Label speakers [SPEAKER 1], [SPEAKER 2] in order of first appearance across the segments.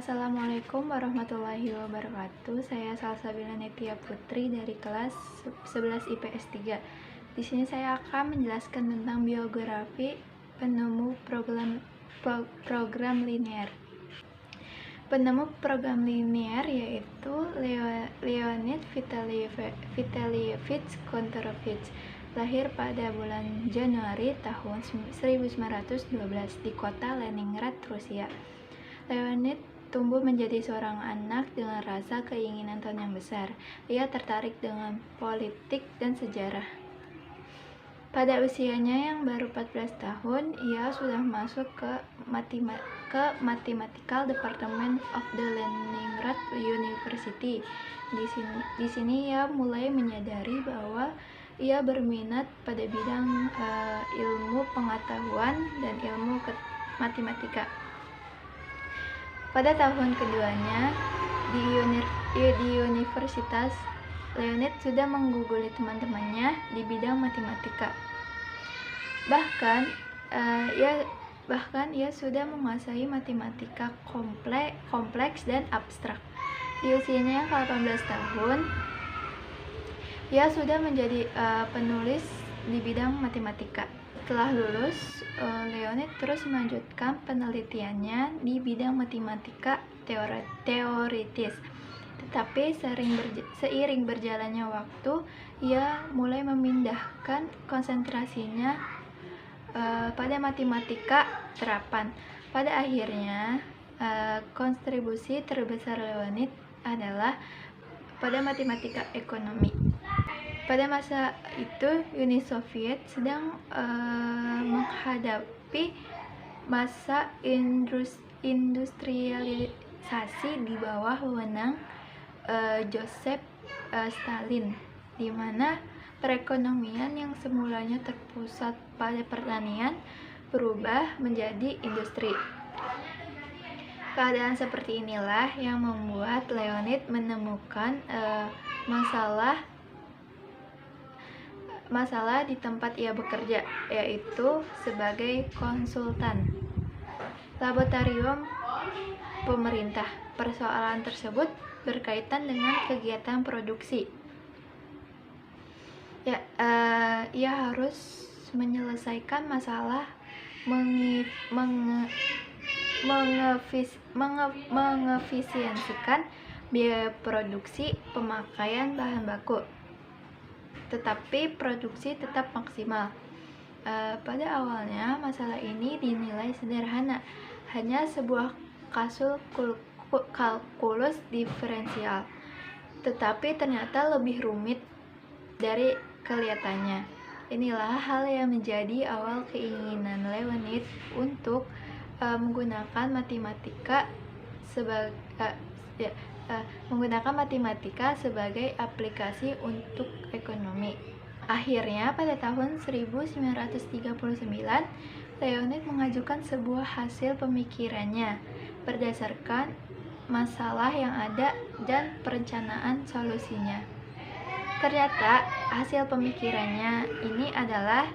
[SPEAKER 1] Assalamualaikum warahmatullahi wabarakatuh. Saya Salsabila Netia Putri dari kelas 11 IPS 3. Di sini saya akan menjelaskan tentang biografi penemu program linier. Penemu program linier yaitu Leonid Vitalyevich Kontorovich, lahir pada bulan Januari tahun 1912 di kota Leningrad, Rusia. Leonid tumbuh menjadi seorang anak dengan rasa keinginan tahu yang besar. Ia tertarik dengan politik dan sejarah. Pada usianya yang baru 14 tahun, ia sudah masuk ke Mathematical Department of the Leningrad University. Di sini ia mulai menyadari bahwa ia berminat pada bidang ilmu pengetahuan dan ilmu matematika. Pada tahun keduanya di universitas, Leonid sudah mengungguli teman-temannya di bidang matematika. Bahkan ia sudah menguasai matematika kompleks dan abstrak. Di usianya yang ke-18 tahun, ia sudah menjadi penulis di bidang matematika. Setelah lulus, Leonid terus melanjutkan penelitiannya di bidang matematika teoritis. Tetapi seiring berjalannya waktu, ia mulai memindahkan konsentrasinya pada matematika terapan. Pada akhirnya, kontribusi terbesar Leonid adalah pada matematika ekonomi. Pada masa itu, Uni Soviet sedang menghadapi masa industrialisasi di bawah wewenang Joseph Stalin, di mana perekonomian yang semulanya terpusat pada pertanian berubah menjadi industri. Keadaan seperti inilah yang membuat Leonid menemukan masalah di tempat ia bekerja, yaitu sebagai konsultan laboratorium pemerintah. Persoalan tersebut berkaitan dengan kegiatan produksi. Ia harus menyelesaikan masalah mengefisiensikan biaya produksi, pemakaian bahan baku, tetapi produksi tetap maksimal. Pada awalnya, masalah ini dinilai sederhana, hanya sebuah kalkulus diferensial, tetapi ternyata lebih rumit dari kelihatannya. Inilah hal yang menjadi awal keinginan Leonid untuk menggunakan matematika sebagai aplikasi untuk ekonomi. Akhirnya, pada tahun 1939, Leonid mengajukan sebuah hasil pemikirannya berdasarkan masalah yang ada dan perencanaan solusinya. Ternyata, hasil pemikirannya ini adalah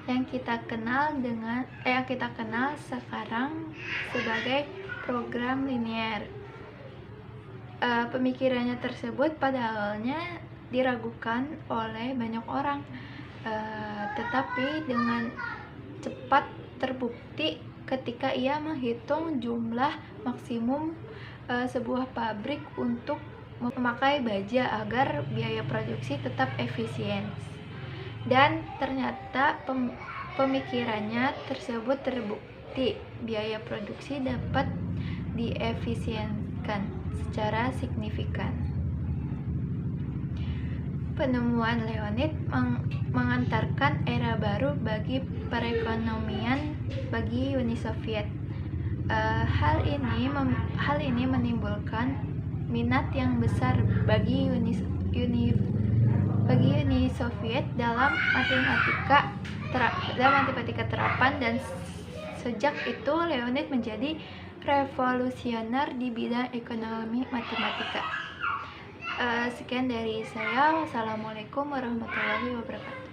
[SPEAKER 1] yang kita kenal sekarang sebagai program linier. Pemikirannya tersebut pada awalnya diragukan oleh banyak orang, tetapi dengan cepat terbukti ketika ia menghitung jumlah maksimum sebuah pabrik untuk memakai baja agar biaya produksi tetap efisien. Dan ternyata pemikirannya tersebut terbukti, biaya produksi dapat diefisienkan secara signifikan. Penemuan Leonid mengantarkan era baru bagi perekonomian bagi Uni Soviet. Hal ini menimbulkan minat yang besar bagi Uni Soviet dalam matematika terapan, dan sejak itu Leonid menjadi revolusioner di bidang ekonomi matematika. Sekian dari saya. Wassalamualaikum warahmatullahi wabarakatuh.